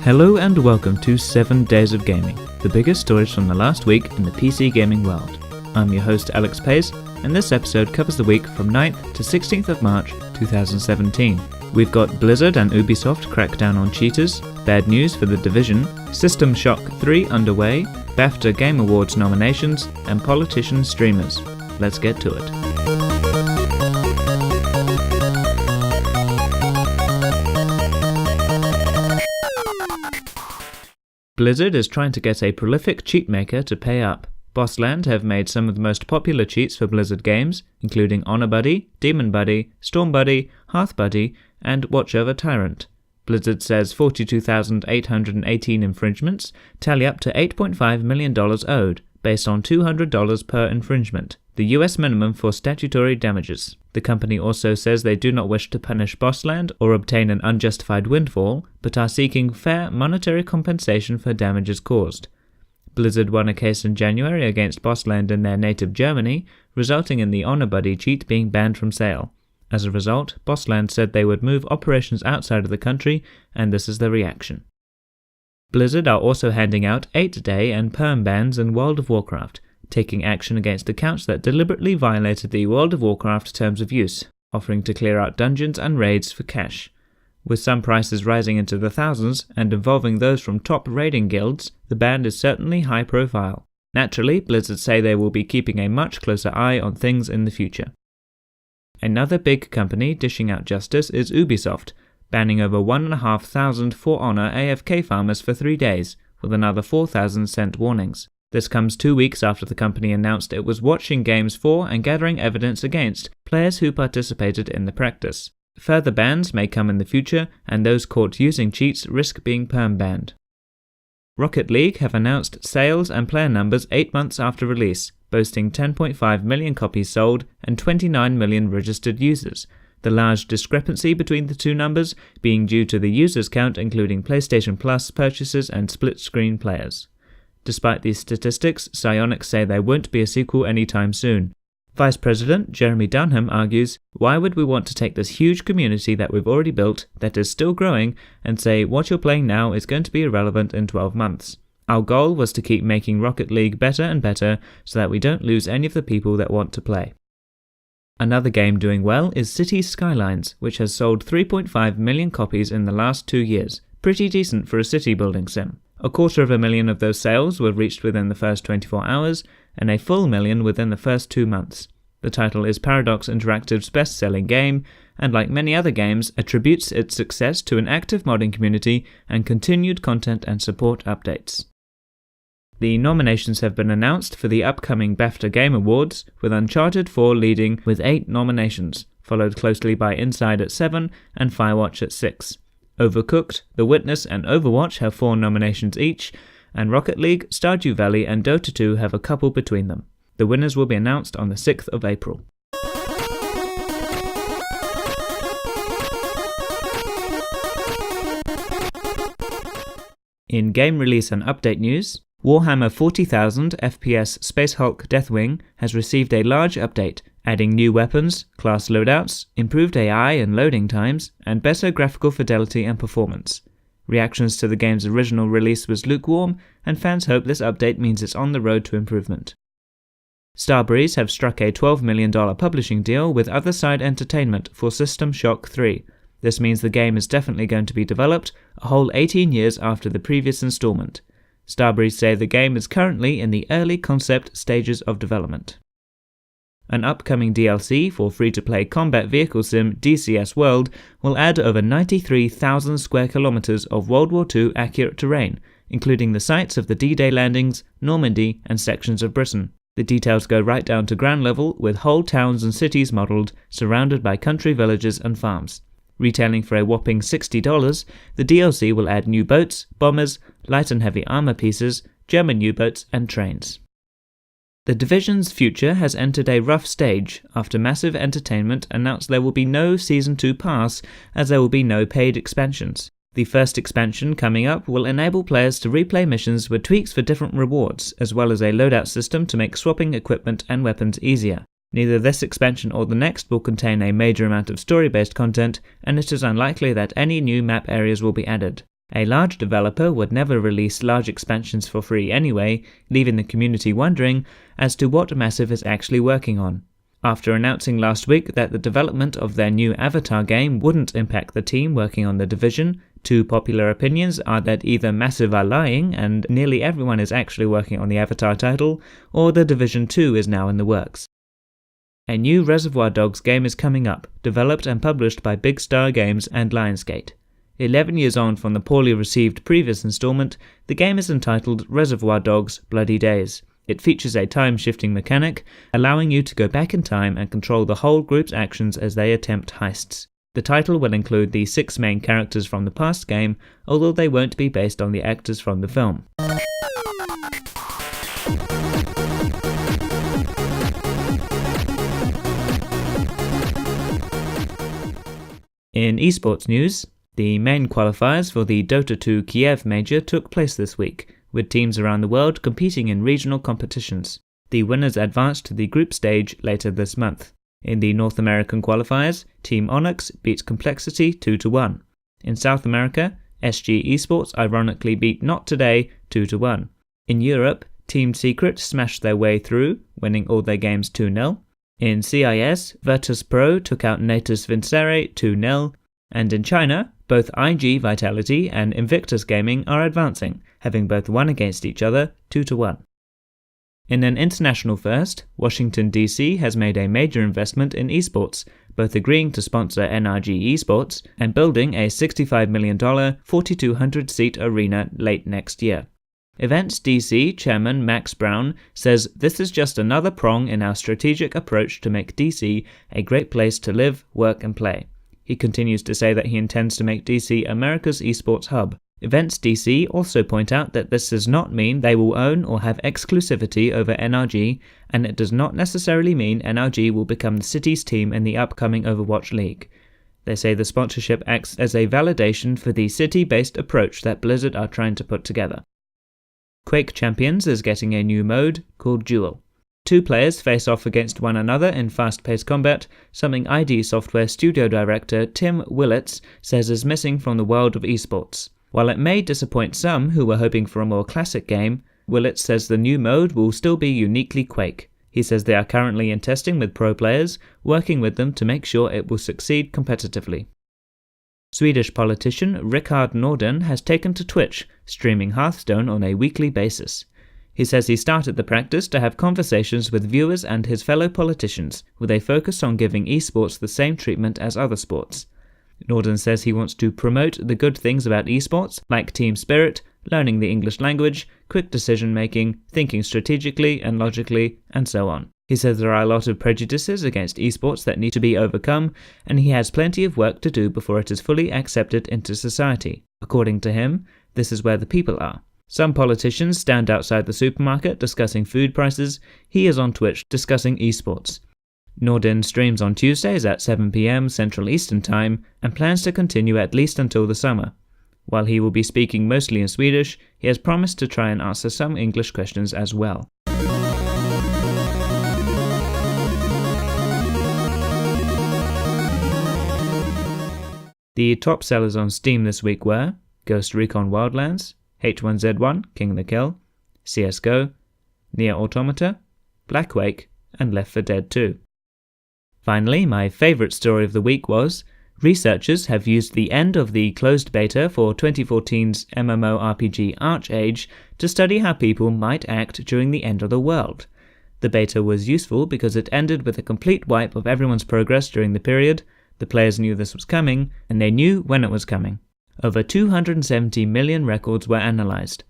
Hello and welcome to 7 Days of Gaming, the biggest stories from the last week in the PC gaming world. I'm your host Alex Pace, and this episode covers the week from 9th to 16th of March 2017. We've got Blizzard and Ubisoft crack down on cheaters, bad news for The Division, System Shock 3 underway, BAFTA Game Awards nominations, and politician streamers. Let's get to it. Blizzard is trying to get a prolific cheat maker to pay up. Bossland have made some of the most popular cheats for Blizzard games, including Honor Buddy, Demon Buddy, Storm Buddy, Hearth Buddy, and Watch Over Tyrant. Blizzard says 42,818 infringements tally up to $8.5 million owed, based on $200 per infringement, the US minimum for statutory damages. The company also says they do not wish to punish Bossland or obtain an unjustified windfall, but are seeking fair monetary compensation for damages caused. Blizzard won a case in January against Bossland in their native Germany, resulting in the Honor Buddy cheat being banned from sale. As a result, Bossland said they would move operations outside of the country, and this is the reaction. Blizzard are also handing out 8-day and perm bans in World of Warcraft, taking action against accounts that deliberately violated the World of Warcraft terms of use, offering to clear out dungeons and raids for cash. With some prices rising into the thousands and involving those from top raiding guilds, the ban is certainly high profile. Naturally, Blizzard say they will be keeping a much closer eye on things in the future. Another big company dishing out justice is Ubisoft, banning over 1,500 For Honor AFK farmers for 3 days, with another 4,000 sent warnings. This comes 2 weeks after the company announced it was watching games for and gathering evidence against players who participated in the practice. Further bans may come in the future, and those caught using cheats risk being perm banned. Rocket League have announced sales and player numbers 8 months after release, boasting 10.5 million copies sold and 29 million registered users, the large discrepancy between the two numbers being due to the users count including PlayStation Plus purchases and split-screen players. Despite these statistics, Psyonix say there won't be a sequel anytime soon. Vice President Jeremy Dunham argues, why would we want to take this huge community that we've already built, that is still growing, and say what you're playing now is going to be irrelevant in 12 months? Our goal was to keep making Rocket League better and better so that we don't lose any of the people that want to play. Another game doing well is Cities Skylines, which has sold 3.5 million copies in the last 2 years. Pretty decent for a city building sim. 250,000 of those sales were reached within the first 24 hours, and a full million within the first 2 months. The title is Paradox Interactive's best-selling game, and like many other games, attributes its success to an active modding community and continued content and support updates. The nominations have been announced for the upcoming BAFTA Game Awards, with Uncharted 4 leading with 8 nominations, followed closely by Inside at 7 and Firewatch at 6. Overcooked, The Witness and Overwatch have 4 nominations each, and Rocket League, Stardew Valley and Dota 2 have a couple between them. The winners will be announced on the 6th of April. In game release and update news, Warhammer 40,000 FPS Space Hulk Deathwing has received a large update, adding new weapons, class loadouts, improved AI and loading times, and better graphical fidelity and performance. Reactions to the game's original release was lukewarm, and fans hope this update means it's on the road to improvement. Starbreeze have struck a $12 million publishing deal with Otherside Entertainment for System Shock 3. This means the game is definitely going to be developed a whole 18 years after the previous installment. Starbreeze say the game is currently in the early concept stages of development. An upcoming DLC for free-to-play combat vehicle sim DCS World will add over 93,000 square kilometers of World War II accurate terrain, including the sites of the D-Day landings, Normandy, and sections of Britain. The details go right down to ground level, with whole towns and cities modelled, surrounded by country villages and farms. Retailing for a whopping $60, the DLC will add new boats, bombers, light and heavy armor pieces, German U-boats, and trains. The Division's future has entered a rough stage after Massive Entertainment announced there will be no Season 2 pass, as there will be no paid expansions. The first expansion coming up will enable players to replay missions with tweaks for different rewards, as well as a loadout system to make swapping equipment and weapons easier. Neither this expansion or the next will contain a major amount of story-based content, and it is unlikely that any new map areas will be added. A large developer would never release large expansions for free anyway, leaving the community wondering as to what Massive is actually working on. After announcing last week that the development of their new Avatar game wouldn't impact the team working on The Division, two popular opinions are that either Massive are lying and nearly everyone is actually working on the Avatar title, or The Division 2 is now in the works. A new Reservoir Dogs game is coming up, developed and published by Big Star Games and Lionsgate. 11 years on from the poorly received previous installment, the game is entitled Reservoir Dogs Bloody Days. It features a time-shifting mechanic, allowing you to go back in time and control the whole group's actions as they attempt heists. The title will include the 6 main characters from the past game, although they won't be based on the actors from the film. In eSports news, the main qualifiers for the Dota 2 Kiev Major took place this week, with teams around the world competing in regional competitions. The winners advanced to the group stage later this month. In the North American qualifiers, Team Onyx beat Complexity 2-1. In South America, SG Esports ironically beat Not Today 2-1. In Europe, Team Secret smashed their way through, winning all their games 2-0. In CIS, Virtus Pro took out Natus Vincere 2-0. And in China, both IG Vitality and Invictus Gaming are advancing, having both won against each other 2-1. In an international first, Washington DC has made a major investment in esports, both agreeing to sponsor NRG Esports and building a $65 million 4,200-seat arena late next year. Events DC Chairman Max Brown says this is just another prong in our strategic approach to make DC a great place to live, work and play. He continues to say that he intends to make DC America's esports hub. Events DC also point out that this does not mean they will own or have exclusivity over NRG, and it does not necessarily mean NRG will become the city's team in the upcoming Overwatch League. They say the sponsorship acts as a validation for the city-based approach that Blizzard are trying to put together. Quake Champions is getting a new mode called Duel. 2 players face off against one another in fast-paced combat, something ID Software studio director Tim Willits says is missing from the world of esports. While it may disappoint some who were hoping for a more classic game, Willits says the new mode will still be uniquely Quake. He says they are currently in testing with pro players, working with them to make sure it will succeed competitively. Swedish politician Rickard Nordin has taken to Twitch, streaming Hearthstone on a weekly basis. He says he started the practice to have conversations with viewers and his fellow politicians, with a focus on giving esports the same treatment as other sports. Norden says he wants to promote the good things about esports, like team spirit, learning the English language, quick decision-making, thinking strategically and logically, and so on. He says there are a lot of prejudices against esports that need to be overcome, and he has plenty of work to do before it is fully accepted into society. According to him, this is where the people are. Some politicians stand outside the supermarket discussing food prices. He is on Twitch discussing esports. Nordin streams on Tuesdays at 7 p.m. Central Eastern Time and plans to continue at least until the summer. While he will be speaking mostly in Swedish, he has promised to try and answer some English questions as well. The top sellers on Steam this week were Ghost Recon Wildlands, H1Z1 King of the Kill, CSGO, Nier Automata, Black Wake, and Left 4 Dead 2. Finally, my favourite story of the week was researchers have used the end of the closed beta for 2014's MMORPG Archage to study how people might act during the end of the world. The beta was useful because it ended with a complete wipe of everyone's progress during the period. The players knew this was coming, and they knew when it was coming. Over 270 million records were analysed.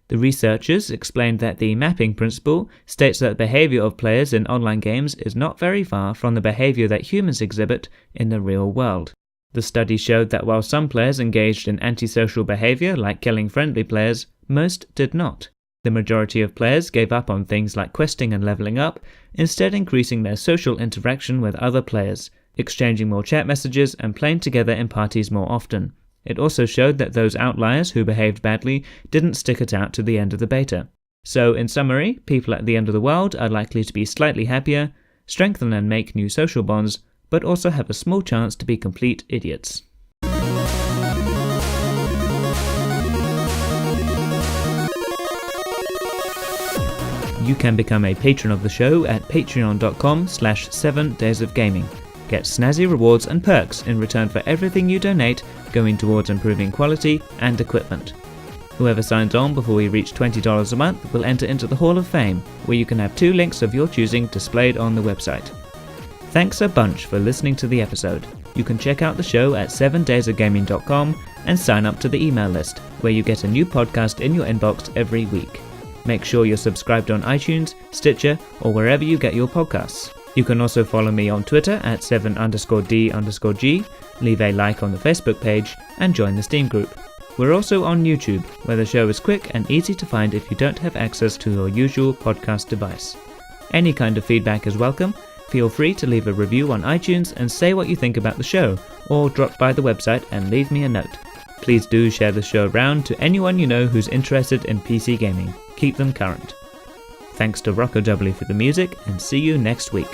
The researchers explained that the mapping principle states that behaviour of players in online games is not very far from the behaviour that humans exhibit in the real world. The study showed that while some players engaged in antisocial behaviour like killing friendly players, most did not. The majority of players gave up on things like questing and levelling up, instead increasing their social interaction with other players, exchanging more chat messages and playing together in parties more often. It also showed that those outliers who behaved badly didn't stick it out to the end of the beta. So, in summary, people at the end of the world are likely to be slightly happier, strengthen and make new social bonds, but also have a small chance to be complete idiots. You can become a patron of the show at patreon.com/7daysofgaming. Get snazzy rewards and perks in return for everything you donate going towards improving quality and equipment. Whoever signs on before we reach $20 a month will enter into the Hall of Fame, where you can have 2 links of your choosing displayed on the website. Thanks a bunch for listening to the episode. You can check out the show at 7daysofgaming.com and sign up to the email list, where you get a new podcast in your inbox every week. Make sure you're subscribed on iTunes, Stitcher, or wherever you get your podcasts. You can also follow me on Twitter at 7_D_G, leave a like on the Facebook page, and join the Steam group. We're also on YouTube, where the show is quick and easy to find if you don't have access to your usual podcast device. Any kind of feedback is welcome. Feel free to leave a review on iTunes and say what you think about the show, or drop by the website and leave me a note. Please do share the show around to anyone you know who's interested in PC gaming. Keep them current. Thanks to Rocco W for the music, and see you next week.